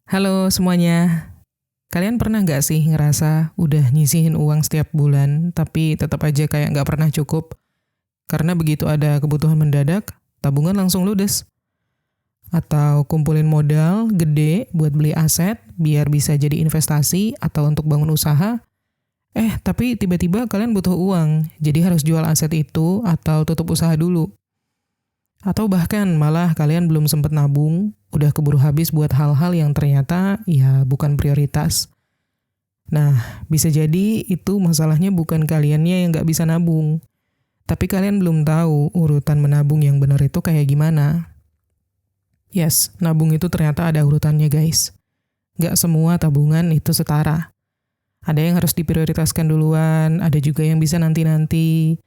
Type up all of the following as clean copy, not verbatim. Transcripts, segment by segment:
Halo semuanya, kalian pernah nggak sih ngerasa udah nyisihin uang setiap bulan, tapi tetap aja kayak nggak pernah cukup? Karena begitu ada kebutuhan mendadak, tabungan langsung ludes. Atau kumpulin modal gede buat beli aset, biar bisa jadi investasi atau untuk bangun usaha. Tapi tiba-tiba kalian butuh uang, jadi harus jual aset itu atau tutup usaha dulu. Atau bahkan malah kalian belum sempat nabung, udah keburu habis buat hal-hal yang ternyata ya bukan prioritas. Nah, bisa jadi itu masalahnya bukan kaliannya yang nggak bisa nabung. Tapi kalian belum tahu urutan menabung yang benar itu kayak gimana. Yes, nabung itu ternyata ada urutannya guys. Nggak semua tabungan itu setara. Ada yang harus diprioritaskan duluan, ada juga yang bisa nanti-nanti.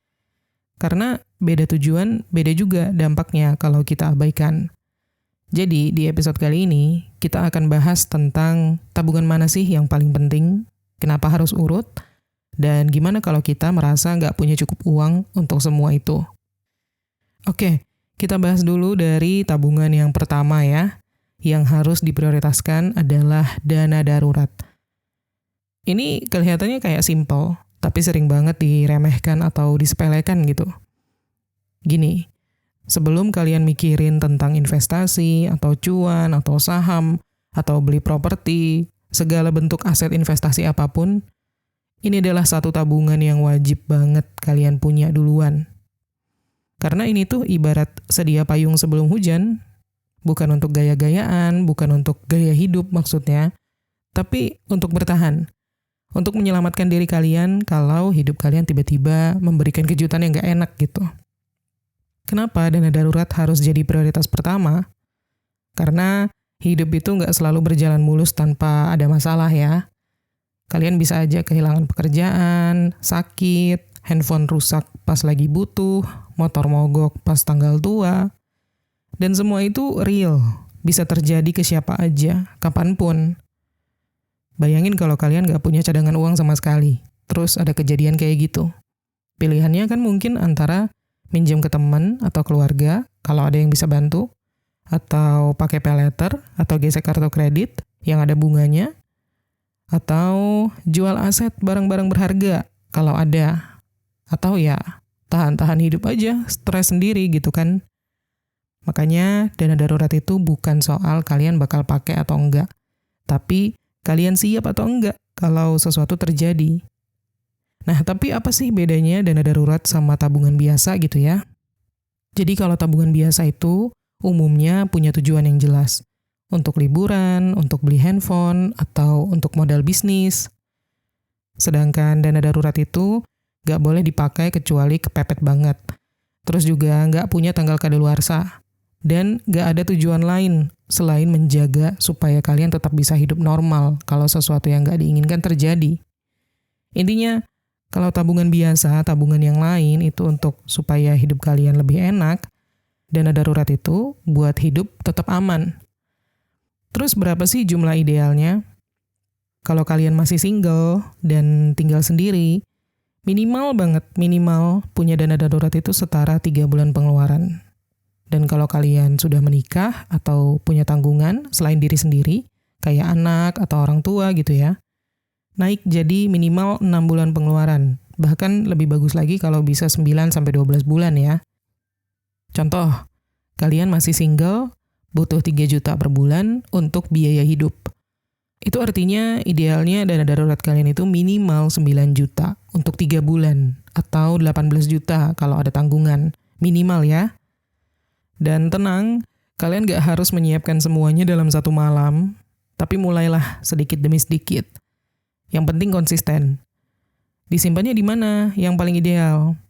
Karena beda tujuan, beda juga dampaknya kalau kita abaikan. Jadi di episode kali ini, kita akan bahas tentang tabungan mana sih yang paling penting, kenapa harus urut, dan gimana kalau kita merasa nggak punya cukup uang untuk semua itu. Oke, kita bahas dulu dari tabungan yang pertama ya. Yang harus diprioritaskan adalah dana darurat. Ini kelihatannya kayak simple, tapi sering banget diremehkan atau disepelekan gitu. Gini, sebelum kalian mikirin tentang investasi, atau cuan, atau saham, atau beli properti, segala bentuk aset investasi apapun, ini adalah satu tabungan yang wajib banget kalian punya duluan. Karena ini tuh ibarat sedia payung sebelum hujan, bukan untuk gaya-gayaan, bukan untuk gaya hidup maksudnya, tapi untuk bertahan. Untuk menyelamatkan diri kalian kalau hidup kalian tiba-tiba memberikan kejutan yang gak enak gitu. Kenapa dana darurat harus jadi prioritas pertama? Karena hidup itu nggak selalu berjalan mulus tanpa ada masalah ya. Kalian bisa aja kehilangan pekerjaan, sakit, handphone rusak pas lagi butuh, motor mogok pas tanggal tua. Dan semua itu real, bisa terjadi ke siapa aja, kapanpun. Bayangin kalau kalian nggak punya cadangan uang sama sekali, terus ada kejadian kayak gitu. Pilihannya kan mungkin antara minjem ke teman atau keluarga, kalau ada yang bisa bantu, atau pakai paylater, atau gesek kartu kredit yang ada bunganya, atau jual aset barang-barang berharga kalau ada, atau ya tahan-tahan hidup aja, stres sendiri gitu kan. Makanya dana darurat itu bukan soal kalian bakal pakai atau enggak, tapi kalian siap atau enggak kalau sesuatu terjadi. Nah, tapi apa sih bedanya dana darurat sama tabungan biasa gitu ya? Jadi kalau tabungan biasa itu umumnya punya tujuan yang jelas. Untuk liburan, untuk beli handphone, atau untuk modal bisnis. Sedangkan dana darurat itu nggak boleh dipakai kecuali kepepet banget. Terus juga nggak punya tanggal kadaluarsa. Dan nggak ada tujuan lain selain menjaga supaya kalian tetap bisa hidup normal kalau sesuatu yang nggak diinginkan terjadi. Intinya, kalau tabungan biasa, tabungan yang lain itu untuk supaya hidup kalian lebih enak, dana darurat itu buat hidup tetap aman. Terus berapa sih jumlah idealnya? Kalau kalian masih single dan tinggal sendiri, minimal punya dana darurat itu setara 3 bulan pengeluaran. Dan kalau kalian sudah menikah atau punya tanggungan selain diri sendiri, kayak anak atau orang tua gitu ya, naik jadi minimal 6 bulan pengeluaran. Bahkan lebih bagus lagi kalau bisa 9-12 bulan ya. Contoh, kalian masih single, butuh 3 juta per bulan untuk biaya hidup. Itu artinya idealnya dana darurat kalian itu minimal 9 juta untuk 3 bulan. Atau 18 juta kalau ada tanggungan. Minimal ya. Dan tenang, kalian gak harus menyiapkan semuanya dalam satu malam, tapi mulailah sedikit demi sedikit. Yang penting konsisten. Disimpannya di mana? Yang paling ideal.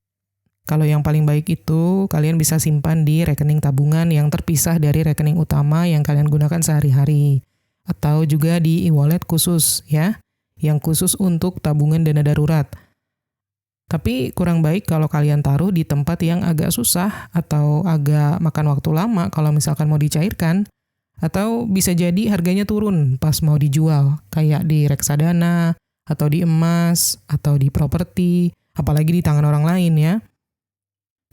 Kalau yang paling baik itu, kalian bisa simpan di rekening tabungan yang terpisah dari rekening utama yang kalian gunakan sehari-hari. Atau juga di e-wallet khusus ya, yang khusus untuk tabungan dana darurat. Tapi kurang baik kalau kalian taruh di tempat yang agak susah atau agak makan waktu lama kalau misalkan mau dicairkan. Atau bisa jadi harganya turun pas mau dijual, kayak di reksadana, atau di emas, atau di properti, apalagi di tangan orang lain ya.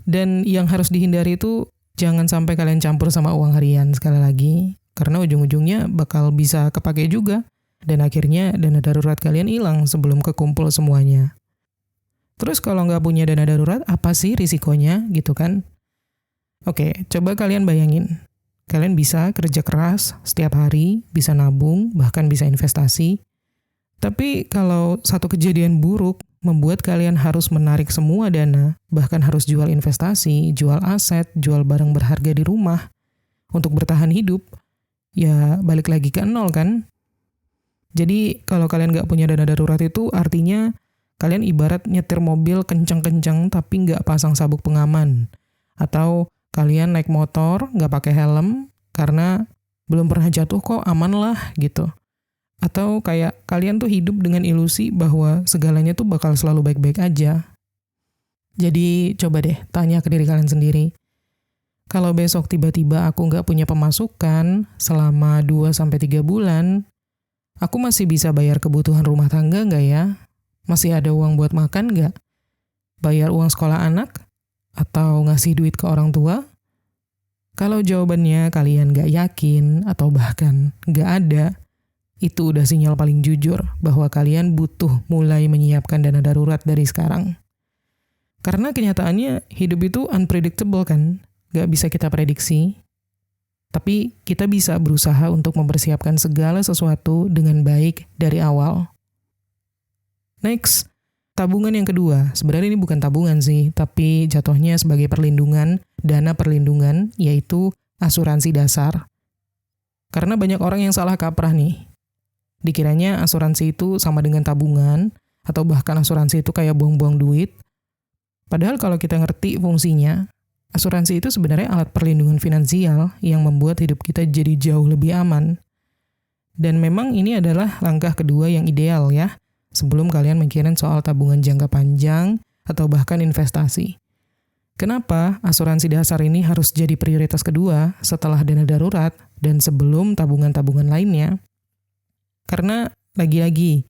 Dan yang harus dihindari itu jangan sampai kalian campur sama uang harian sekali lagi. Karena ujung-ujungnya bakal bisa kepake juga. Dan akhirnya dana darurat kalian hilang sebelum kekumpul semuanya. Terus kalau nggak punya dana darurat, apa sih risikonya gitu kan? Oke, coba kalian bayangin. Kalian bisa kerja keras setiap hari, bisa nabung, bahkan bisa investasi. Tapi kalau satu kejadian buruk membuat kalian harus menarik semua dana, bahkan harus jual investasi, jual aset, jual barang berharga di rumah untuk bertahan hidup, ya balik lagi ke nol kan? Jadi kalau kalian nggak punya dana darurat itu artinya kalian ibarat nyetir mobil kenceng-kenceng tapi nggak pasang sabuk pengaman. Atau kalian naik motor nggak pakai helm karena belum pernah jatuh kok aman lah gitu. Atau kayak kalian tuh hidup dengan ilusi bahwa segalanya tuh bakal selalu baik-baik aja. Jadi coba deh tanya ke diri kalian sendiri. Kalau besok tiba-tiba aku nggak punya pemasukan selama 2-3 bulan, aku masih bisa bayar kebutuhan rumah tangga nggak ya? Masih ada uang buat makan nggak? Bayar uang sekolah anak? Atau ngasih duit ke orang tua? Kalau jawabannya kalian nggak yakin atau bahkan nggak ada, itu udah sinyal paling jujur bahwa kalian butuh mulai menyiapkan dana darurat dari sekarang. Karena kenyataannya hidup itu unpredictable kan, gak bisa kita prediksi. Tapi kita bisa berusaha untuk mempersiapkan segala sesuatu dengan baik dari awal. Next, tabungan yang kedua. Sebenarnya ini bukan tabungan sih, tapi jatuhnya sebagai perlindungan, dana perlindungan, yaitu asuransi dasar. Karena banyak orang yang salah kaprah nih. Dikiranya asuransi itu sama dengan tabungan, atau bahkan asuransi itu kayak buang-buang duit. Padahal kalau kita ngerti fungsinya, asuransi itu sebenarnya alat perlindungan finansial yang membuat hidup kita jadi jauh lebih aman. Dan memang ini adalah langkah kedua yang ideal ya, sebelum kalian mikirin soal tabungan jangka panjang atau bahkan investasi. Kenapa asuransi dasar ini harus jadi prioritas kedua setelah dana darurat dan sebelum tabungan-tabungan lainnya? Karena lagi-lagi,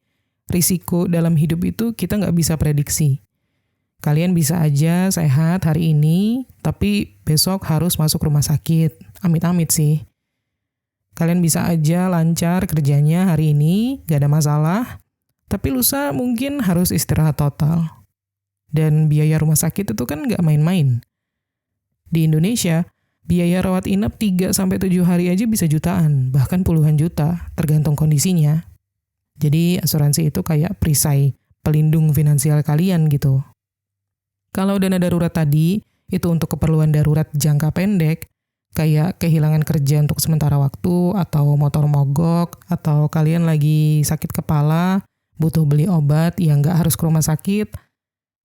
risiko dalam hidup itu kita nggak bisa prediksi. Kalian bisa aja sehat hari ini, tapi besok harus masuk rumah sakit. Amit-amit sih. Kalian bisa aja lancar kerjanya hari ini, nggak ada masalah, tapi lusa mungkin harus istirahat total. Dan biaya rumah sakit itu kan nggak main-main. Di Indonesia, biaya rawat inap 3-7 hari aja bisa jutaan, bahkan puluhan juta, tergantung kondisinya. Jadi asuransi itu kayak perisai pelindung finansial kalian gitu. Kalau dana darurat tadi, itu untuk keperluan darurat jangka pendek, kayak kehilangan kerja untuk sementara waktu, atau motor mogok, atau kalian lagi sakit kepala, butuh beli obat yang nggak harus ke rumah sakit.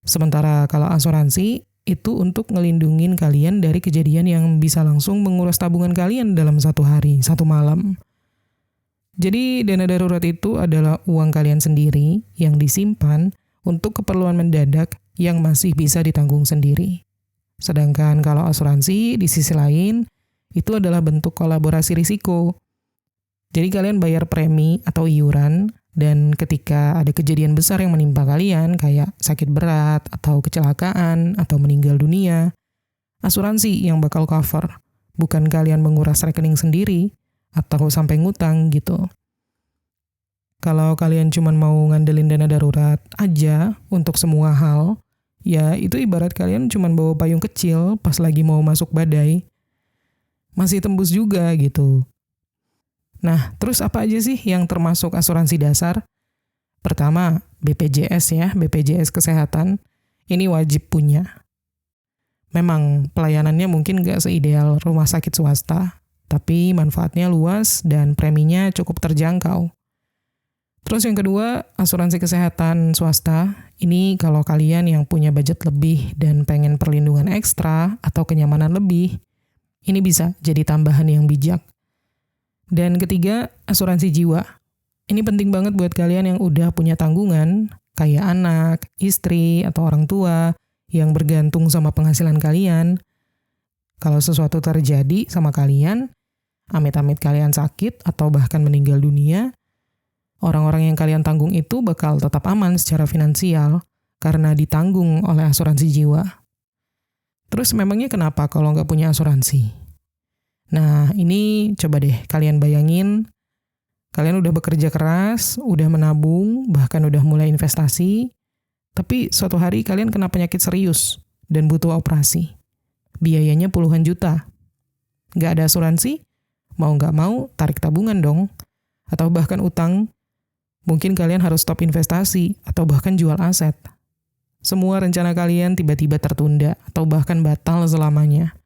Sementara kalau asuransi, itu untuk ngelindungin kalian dari kejadian yang bisa langsung menguras tabungan kalian dalam 1 hari, 1 malam. Jadi dana darurat itu adalah uang kalian sendiri yang disimpan untuk keperluan mendadak yang masih bisa ditanggung sendiri. Sedangkan kalau asuransi di sisi lain, itu adalah bentuk kolaborasi risiko. Jadi kalian bayar premi atau iuran, dan ketika ada kejadian besar yang menimpa kalian, kayak sakit berat, atau kecelakaan, atau meninggal dunia, asuransi yang bakal cover, bukan kalian menguras rekening sendiri, atau sampai ngutang gitu. Kalau kalian cuma mau ngandelin dana darurat aja untuk semua hal, ya itu ibarat kalian cuma bawa payung kecil pas lagi mau masuk badai. Masih tembus juga gitu. Nah, terus apa aja sih yang termasuk asuransi dasar? Pertama, BPJS ya, BPJS Kesehatan. Ini wajib punya. Memang pelayanannya mungkin nggak seideal rumah sakit swasta, tapi manfaatnya luas dan preminya cukup terjangkau. Terus yang kedua, asuransi kesehatan swasta. Ini kalau kalian yang punya budget lebih dan pengen perlindungan ekstra atau kenyamanan lebih, ini bisa jadi tambahan yang bijak. Dan ketiga, asuransi jiwa. Ini penting banget buat kalian yang udah punya tanggungan, kayak anak, istri, atau orang tua, yang bergantung sama penghasilan kalian. Kalau sesuatu terjadi sama kalian, amit-amit kalian sakit atau bahkan meninggal dunia, orang-orang yang kalian tanggung itu bakal tetap aman secara finansial karena ditanggung oleh asuransi jiwa. Terus memangnya kenapa kalau nggak punya asuransi? Nah, ini coba deh kalian bayangin, kalian udah bekerja keras, udah menabung, bahkan udah mulai investasi, tapi suatu hari kalian kena penyakit serius dan butuh operasi. Biayanya puluhan juta. Nggak ada asuransi? Mau nggak mau, tarik tabungan dong. Atau bahkan utang. Mungkin kalian harus stop investasi atau bahkan jual aset. Semua rencana kalian tiba-tiba tertunda atau bahkan batal selamanya.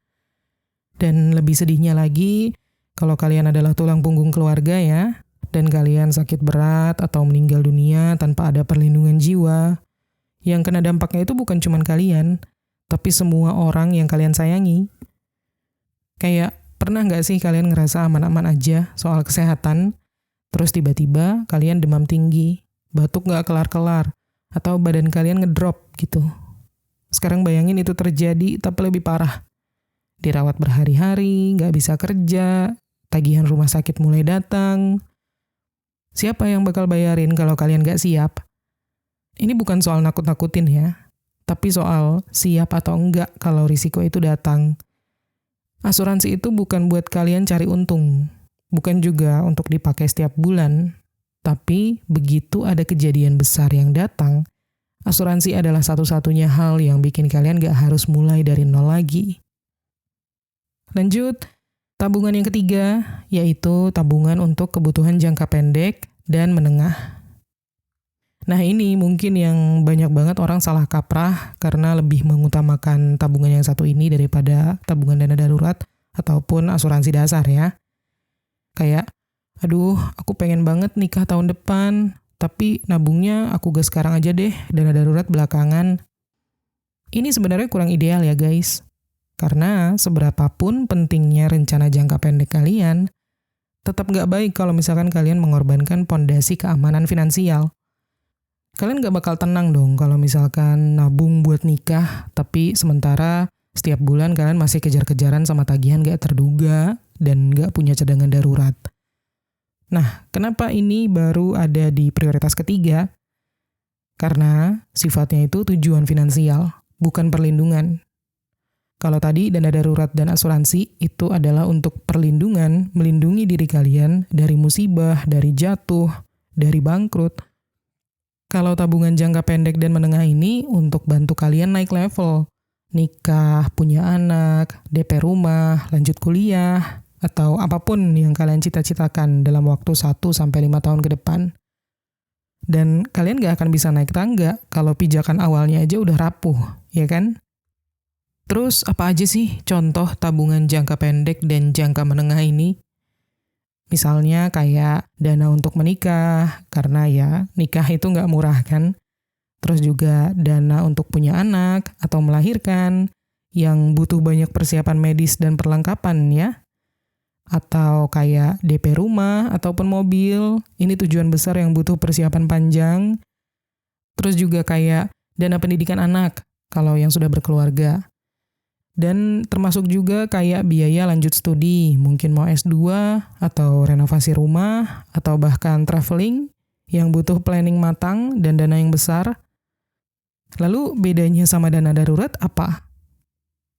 Dan lebih sedihnya lagi, kalau kalian adalah tulang punggung keluarga ya, dan kalian sakit berat atau meninggal dunia tanpa ada perlindungan jiwa, yang kena dampaknya itu bukan cuma kalian, tapi semua orang yang kalian sayangi. Kayak, pernah nggak sih kalian ngerasa aman-aman aja soal kesehatan, terus tiba-tiba kalian demam tinggi, batuk nggak kelar-kelar, atau badan kalian ngedrop gitu. Sekarang bayangin itu terjadi, tapi lebih parah. Dirawat berhari-hari, nggak bisa kerja, tagihan rumah sakit mulai datang. Siapa yang bakal bayarin kalau kalian nggak siap? Ini bukan soal nakut-nakutin ya, tapi soal siap atau enggak kalau risiko itu datang. Asuransi itu bukan buat kalian cari untung, bukan juga untuk dipakai setiap bulan, tapi begitu ada kejadian besar yang datang, asuransi adalah satu-satunya hal yang bikin kalian nggak harus mulai dari nol lagi. Lanjut, tabungan yang ketiga, yaitu tabungan untuk kebutuhan jangka pendek dan menengah. Nah ini mungkin yang banyak banget orang salah kaprah karena lebih mengutamakan tabungan yang satu ini daripada tabungan dana darurat ataupun asuransi dasar ya. Kayak, aduh aku pengen banget nikah tahun depan, tapi nabungnya aku gas sekarang aja deh, dana darurat belakangan. Ini sebenarnya kurang ideal ya guys. Karena seberapapun pentingnya rencana jangka pendek kalian, tetap nggak baik kalau misalkan kalian mengorbankan pondasi keamanan finansial. Kalian nggak bakal tenang dong kalau misalkan nabung buat nikah, tapi sementara setiap bulan kalian masih kejar-kejaran sama tagihan nggak terduga dan nggak punya cadangan darurat. Nah, kenapa ini baru ada di prioritas ketiga? Karena sifatnya itu tujuan finansial, bukan perlindungan. Kalau tadi dana darurat dan asuransi itu adalah untuk perlindungan, melindungi diri kalian dari musibah, dari jatuh, dari bangkrut. Kalau tabungan jangka pendek dan menengah ini untuk bantu kalian naik level, nikah, punya anak, DP rumah, lanjut kuliah, atau apapun yang kalian cita-citakan dalam waktu 1-5 tahun ke depan. Dan kalian gak akan bisa naik tangga kalau pijakan awalnya aja udah rapuh, ya kan? Terus apa aja sih contoh tabungan jangka pendek dan jangka menengah ini? Misalnya kayak dana untuk menikah, karena ya nikah itu nggak murah kan. Terus juga dana untuk punya anak atau melahirkan, yang butuh banyak persiapan medis dan perlengkapan ya. Atau kayak DP rumah ataupun mobil, ini tujuan besar yang butuh persiapan panjang. Terus juga kayak dana pendidikan anak, kalau yang sudah berkeluarga. Dan termasuk juga kayak biaya lanjut studi, mungkin mau S2, atau renovasi rumah, atau bahkan traveling, yang butuh planning matang dan dana yang besar. Lalu bedanya sama dana darurat apa?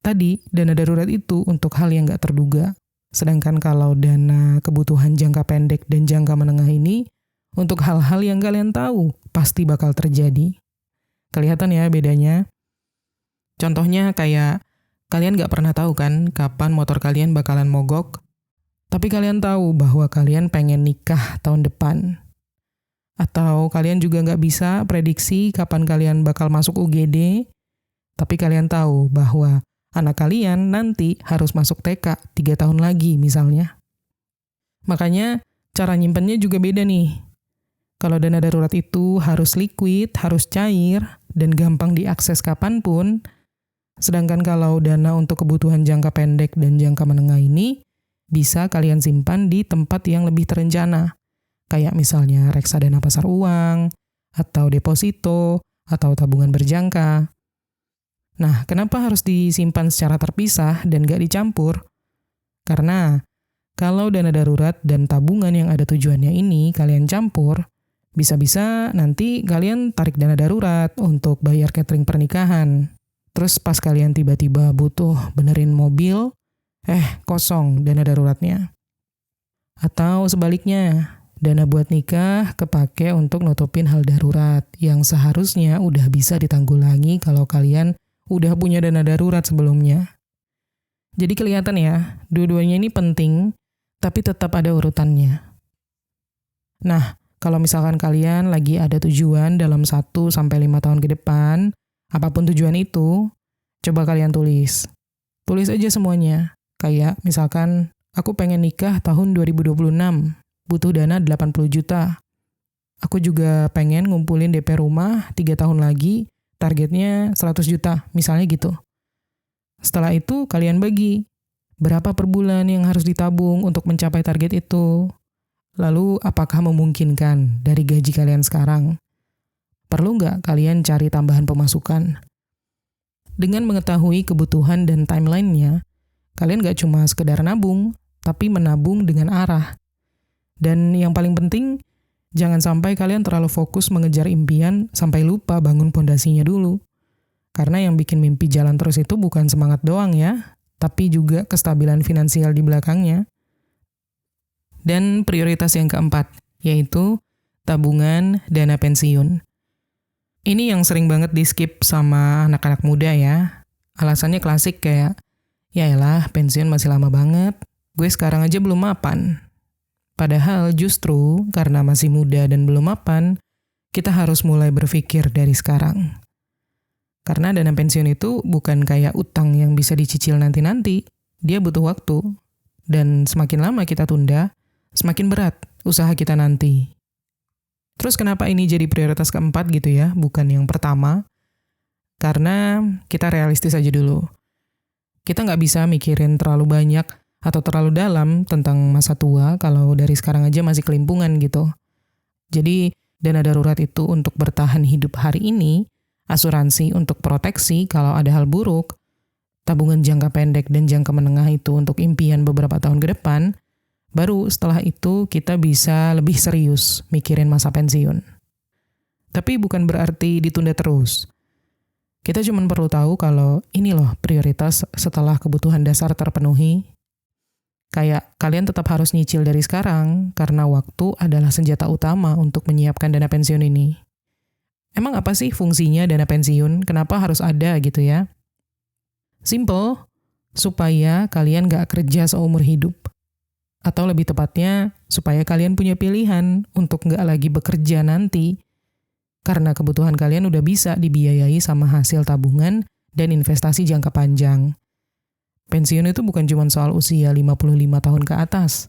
Tadi, dana darurat itu untuk hal yang nggak terduga. Sedangkan kalau dana kebutuhan jangka pendek dan jangka menengah ini, untuk hal-hal yang kalian tahu pasti bakal terjadi. Kelihatan ya bedanya? Contohnya kayak, kalian nggak pernah tahu kan kapan motor kalian bakalan mogok, tapi kalian tahu bahwa kalian pengen nikah tahun depan. Atau kalian juga nggak bisa prediksi kapan kalian bakal masuk UGD, tapi kalian tahu bahwa anak kalian nanti harus masuk TK 3 tahun lagi misalnya. Makanya cara nyimpennya juga beda nih. Kalau dana darurat itu harus liquid, harus cair, dan gampang diakses kapanpun. Sedangkan kalau dana untuk kebutuhan jangka pendek dan jangka menengah ini bisa kalian simpan di tempat yang lebih terencana. Kayak misalnya reksadana pasar uang, atau deposito, atau tabungan berjangka. Nah, kenapa harus disimpan secara terpisah dan gak dicampur? Karena kalau dana darurat dan tabungan yang ada tujuannya ini kalian campur, bisa-bisa nanti kalian tarik dana darurat untuk bayar catering pernikahan. Terus pas kalian tiba-tiba butuh benerin mobil, kosong dana daruratnya. Atau sebaliknya, dana buat nikah kepake untuk nutupin hal darurat yang seharusnya udah bisa ditanggulangi kalau kalian udah punya dana darurat sebelumnya. Jadi kelihatan ya, dua-duanya ini penting, tapi tetap ada urutannya. Nah, kalau misalkan kalian lagi ada tujuan dalam 1-5 tahun ke depan, apapun tujuan itu, coba kalian tulis. Tulis aja semuanya. Kayak misalkan, aku pengen nikah tahun 2026, butuh dana 80 juta. Aku juga pengen ngumpulin DP rumah 3 tahun lagi, targetnya 100 juta, misalnya gitu. Setelah itu, kalian bagi. Berapa per bulan yang harus ditabung untuk mencapai target itu? Lalu, apakah memungkinkan dari gaji kalian sekarang? Perlu nggak kalian cari tambahan pemasukan? Dengan mengetahui kebutuhan dan timeline-nya, kalian nggak cuma sekedar nabung, tapi menabung dengan arah. Dan yang paling penting, jangan sampai kalian terlalu fokus mengejar impian sampai lupa bangun pondasinya dulu. Karena yang bikin mimpi jalan terus itu bukan semangat doang ya, tapi juga kestabilan finansial di belakangnya. Dan prioritas yang keempat, yaitu tabungan dana pensiun. Ini yang sering banget di-skip sama anak-anak muda ya. Alasannya klasik kayak, yaelah pensiun masih lama banget, gue sekarang aja belum mapan. Padahal justru karena masih muda dan belum mapan, kita harus mulai berpikir dari sekarang. Karena dana pensiun itu bukan kayak utang yang bisa dicicil nanti-nanti, dia butuh waktu. Dan semakin lama kita tunda, semakin berat usaha kita nanti. Terus kenapa ini jadi prioritas keempat gitu ya, bukan yang pertama? Karena kita realistis aja dulu. Kita nggak bisa mikirin terlalu banyak atau terlalu dalam tentang masa tua kalau dari sekarang aja masih kelimpungan gitu. Jadi dana darurat itu untuk bertahan hidup hari ini, asuransi untuk proteksi kalau ada hal buruk, tabungan jangka pendek dan jangka menengah itu untuk impian beberapa tahun ke depan, baru setelah itu kita bisa lebih serius mikirin masa pensiun. Tapi bukan berarti ditunda terus. Kita cuma perlu tahu kalau ini loh prioritas setelah kebutuhan dasar terpenuhi. Kayak kalian tetap harus nyicil dari sekarang karena waktu adalah senjata utama untuk menyiapkan dana pensiun ini. Emang apa sih fungsinya dana pensiun? Kenapa harus ada gitu ya? Simple, supaya kalian gak kerja seumur hidup. Atau lebih tepatnya, supaya kalian punya pilihan untuk nggak lagi bekerja nanti. Karena kebutuhan kalian udah bisa dibiayai sama hasil tabungan dan investasi jangka panjang. Pensiun itu bukan cuma soal usia 55 tahun ke atas,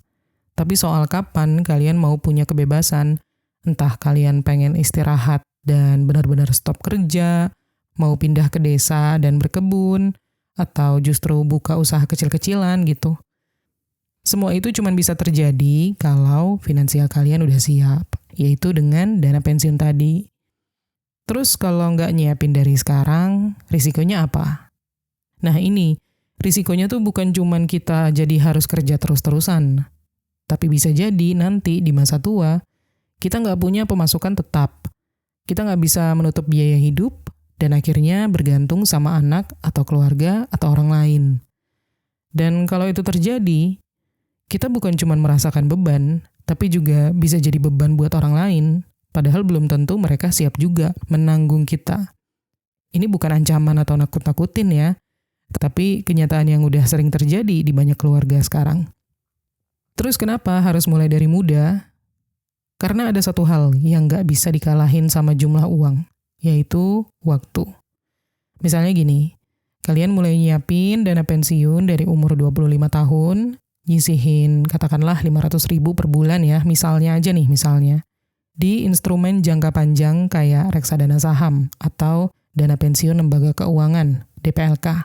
tapi soal kapan kalian mau punya kebebasan. Entah kalian pengen istirahat dan benar-benar stop kerja, mau pindah ke desa dan berkebun, atau justru buka usaha kecil-kecilan gitu. Semua itu cuma bisa terjadi kalau finansial kalian udah siap, yaitu dengan dana pensiun tadi. Terus kalau nggak nyiapin dari sekarang, risikonya apa? Nah ini, risikonya tuh bukan cuma kita jadi harus kerja terus-terusan, tapi bisa jadi nanti di masa tua, kita nggak punya pemasukan tetap. Kita nggak bisa menutup biaya hidup, dan akhirnya bergantung sama anak atau keluarga atau orang lain. Dan kalau itu terjadi, kita bukan cuma merasakan beban, tapi juga bisa jadi beban buat orang lain, padahal belum tentu mereka siap juga menanggung kita. Ini bukan ancaman atau nakut-nakutin ya, tapi kenyataan yang udah sering terjadi di banyak keluarga sekarang. Terus kenapa harus mulai dari muda? Karena ada satu hal yang nggak bisa dikalahin sama jumlah uang, yaitu waktu. Misalnya gini, kalian mulai nyiapin dana pensiun dari umur 25 tahun, nyisihin katakanlah 500.000 per bulan ya, misalnya aja nih, di instrumen jangka panjang kayak reksadana saham atau dana pensiun lembaga keuangan, DPLK.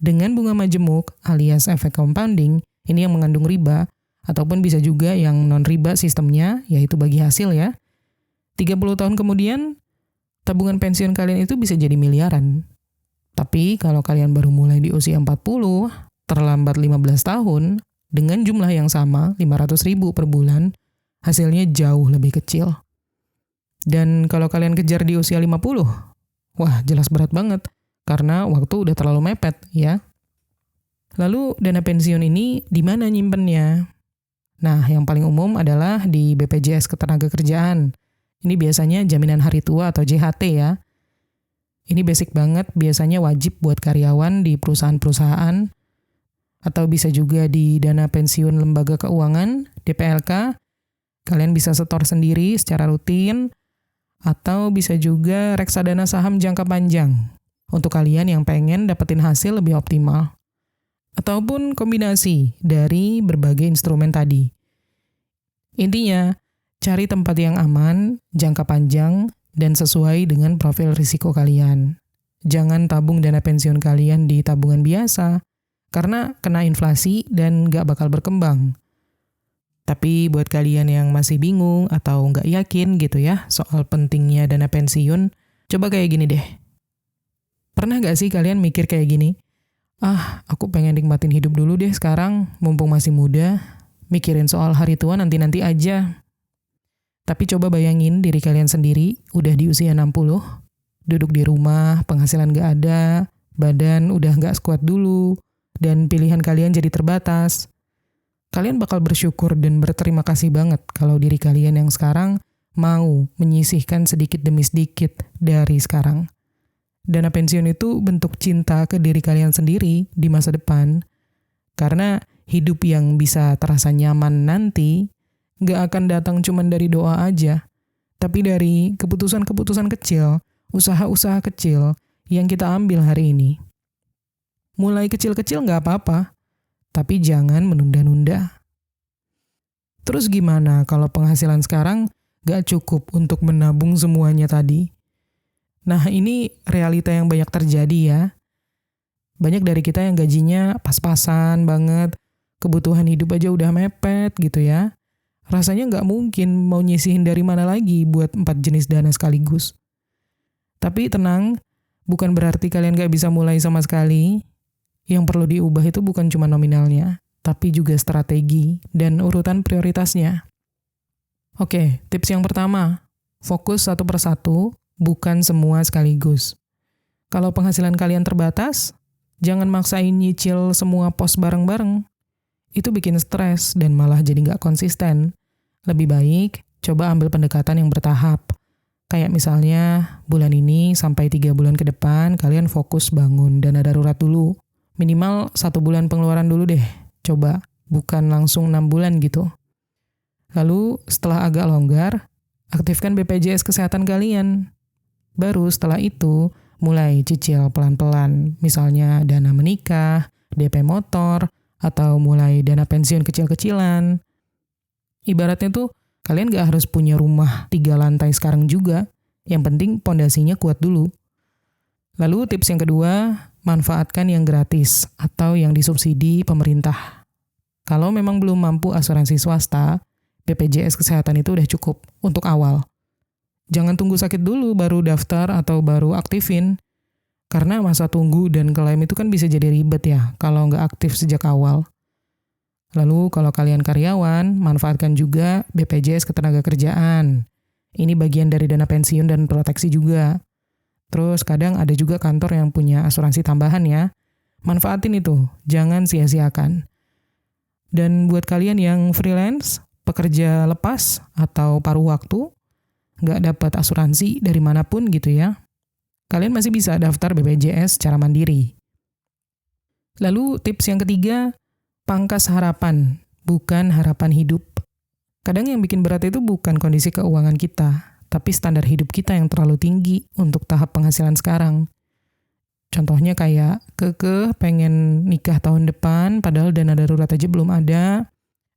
Dengan bunga majemuk alias efek compounding, ini yang mengandung riba, ataupun bisa juga yang non-riba sistemnya, yaitu bagi hasil ya. 30 tahun kemudian, tabungan pensiun kalian itu bisa jadi miliaran. Tapi kalau kalian baru mulai di usia 40, terlambat 15 tahun, dengan jumlah yang sama, 500.000 per bulan, hasilnya jauh lebih kecil. Dan kalau kalian kejar di usia 50, wah jelas berat banget, karena waktu udah terlalu mepet, ya. Lalu dana pensiun ini di mana nyimpennya? Nah, yang paling umum adalah di BPJS Ketenagakerjaan. Ini biasanya jaminan hari tua atau JHT ya. Ini basic banget, biasanya wajib buat karyawan di perusahaan-perusahaan, atau bisa juga di dana pensiun lembaga keuangan, DPLK. Kalian bisa setor sendiri secara rutin, atau bisa juga reksadana saham jangka panjang untuk kalian yang pengen dapetin hasil lebih optimal. Ataupun kombinasi dari berbagai instrumen tadi. Intinya, cari tempat yang aman, jangka panjang, dan sesuai dengan profil risiko kalian. Jangan tabung dana pensiun kalian di tabungan biasa, karena kena inflasi dan nggak bakal berkembang. Tapi buat kalian yang masih bingung atau nggak yakin gitu ya soal pentingnya dana pensiun, coba kayak gini deh. Pernah nggak sih kalian mikir kayak gini? Aku pengen nikmatin hidup dulu deh sekarang, mumpung masih muda, mikirin soal hari tua nanti-nanti aja. Tapi coba bayangin diri kalian sendiri, udah di usia 60, duduk di rumah, penghasilan nggak ada, badan udah nggak sekuat dulu, dan pilihan kalian jadi terbatas. Kalian bakal bersyukur dan berterima kasih banget kalau diri kalian yang sekarang mau menyisihkan sedikit demi sedikit dari sekarang. Dana pensiun itu bentuk cinta ke diri kalian sendiri di masa depan. Karena hidup yang bisa terasa nyaman nanti gak akan datang cuma dari doa aja, tapi dari keputusan-keputusan kecil, usaha-usaha kecil yang kita ambil hari ini. Mulai kecil-kecil gak apa-apa, tapi jangan menunda-nunda. Terus gimana kalau penghasilan sekarang gak cukup untuk menabung semuanya tadi? Nah, ini realita yang banyak terjadi ya. Banyak dari kita yang gajinya pas-pasan banget, kebutuhan hidup aja udah mepet gitu ya. Rasanya nggak mungkin mau nyisihin dari mana lagi buat 4 jenis dana sekaligus. Tapi tenang, bukan berarti kalian nggak bisa mulai sama sekali. Yang perlu diubah itu bukan cuma nominalnya, tapi juga strategi dan urutan prioritasnya. Oke, tips yang pertama, fokus satu persatu, bukan semua sekaligus. Kalau penghasilan kalian terbatas, jangan maksain nyicil semua pos bareng-bareng. Itu bikin stres dan malah jadi nggak konsisten. Lebih baik, coba ambil pendekatan yang bertahap. Kayak misalnya, bulan ini sampai 3 bulan ke depan, kalian fokus bangun dana darurat dulu. Minimal 1 bulan pengeluaran dulu deh. Coba, bukan langsung 6 bulan gitu. Lalu, setelah agak longgar, aktifkan BPJS Kesehatan kalian. Baru setelah itu, mulai cicil pelan-pelan, misalnya dana menikah, DP motor, atau mulai dana pensiun kecil-kecilan. Ibaratnya tuh, kalian gak harus punya rumah 3 lantai sekarang juga, yang penting pondasinya kuat dulu. Lalu tips yang kedua, manfaatkan yang gratis atau yang disubsidi pemerintah. Kalau memang belum mampu asuransi swasta, BPJS Kesehatan itu udah cukup untuk awal. Jangan tunggu sakit dulu baru daftar atau baru aktifin. Karena masa tunggu dan klaim itu kan bisa jadi ribet ya kalau nggak aktif sejak awal. Lalu kalau kalian karyawan, manfaatkan juga BPJS Ketenagakerjaan. Ini bagian dari dana pensiun dan proteksi juga. Terus kadang ada juga kantor yang punya asuransi tambahan ya. Manfaatin itu, jangan sia-siakan. Dan buat kalian yang freelance, pekerja lepas atau paruh waktu, nggak dapat asuransi dari manapun gitu ya, kalian masih bisa daftar BPJS secara mandiri. Lalu tips yang ketiga, pangkas harapan, bukan harapan hidup. Kadang yang bikin berat itu bukan kondisi keuangan kita, tapi standar hidup kita yang terlalu tinggi untuk tahap penghasilan sekarang. Contohnya kayak pengen nikah tahun depan, padahal dana darurat aja belum ada,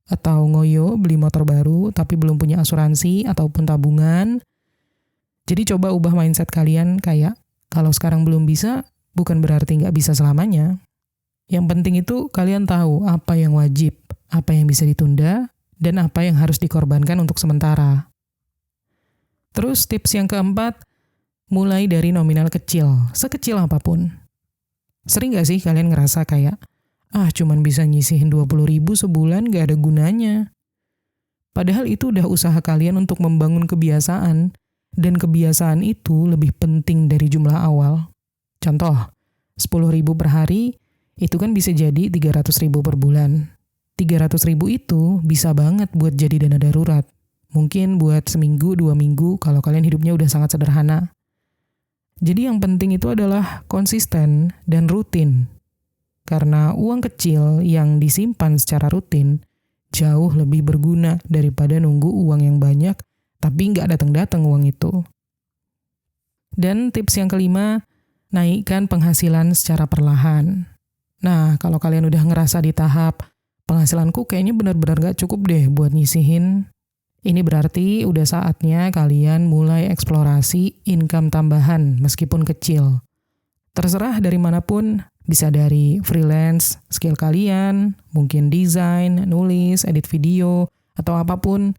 atau ngoyo beli motor baru tapi belum punya asuransi ataupun tabungan. Jadi coba ubah mindset kalian kayak, kalau sekarang belum bisa, bukan berarti nggak bisa selamanya. Yang penting itu kalian tahu apa yang wajib, apa yang bisa ditunda, dan apa yang harus dikorbankan untuk sementara. Terus tips yang keempat, mulai dari nominal kecil, sekecil apapun. Sering nggak sih kalian ngerasa kayak, cuman bisa nyisihin 20.000 sebulan gak ada gunanya. Padahal itu udah usaha kalian untuk membangun kebiasaan, dan kebiasaan itu lebih penting dari jumlah awal. Contoh, 10.000 per hari, Itu kan bisa jadi 300.000 per bulan. 300.000 itu bisa banget buat jadi dana darurat. Mungkin buat seminggu, 2 minggu kalau kalian hidupnya udah sangat sederhana. Jadi yang penting itu adalah konsisten dan rutin. Karena uang kecil yang disimpan secara rutin jauh lebih berguna daripada nunggu uang yang banyak tapi nggak datang-datang uang itu. Dan tips yang kelima, naikkan penghasilan secara perlahan. Nah, kalau kalian udah ngerasa di tahap, penghasilanku kayaknya benar-benar nggak cukup deh buat nyisihin. Ini berarti udah saatnya kalian mulai eksplorasi income tambahan meskipun kecil. Terserah dari manapun, bisa dari freelance, skill kalian, mungkin desain, nulis, edit video, atau apapun.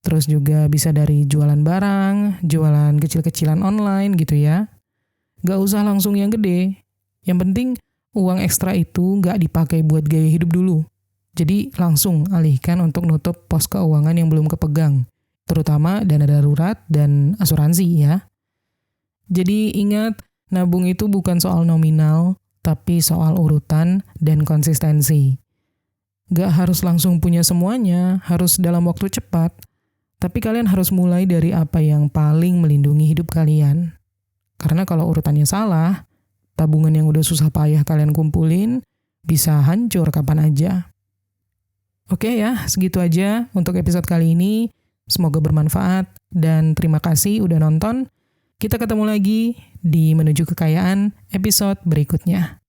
Terus juga bisa dari jualan barang, jualan kecil-kecilan online gitu ya. Gak usah langsung yang gede. Yang penting uang ekstra itu gak dipakai buat gaya hidup dulu. Jadi langsung alihkan untuk nutup pos keuangan yang belum kepegang. Terutama dana darurat dan asuransi ya. Jadi ingat, nabung itu bukan soal nominal, tapi soal urutan dan konsistensi. Gak harus langsung punya semuanya, harus dalam waktu cepat. Tapi kalian harus mulai dari apa yang paling melindungi hidup kalian. Karena kalau urutannya salah, tabungan yang udah susah payah kalian kumpulin bisa hancur kapan aja. Oke ya, segitu aja untuk episode kali ini. Semoga bermanfaat dan terima kasih udah nonton. Kita ketemu lagi di Menuju Kekayaan episode berikutnya.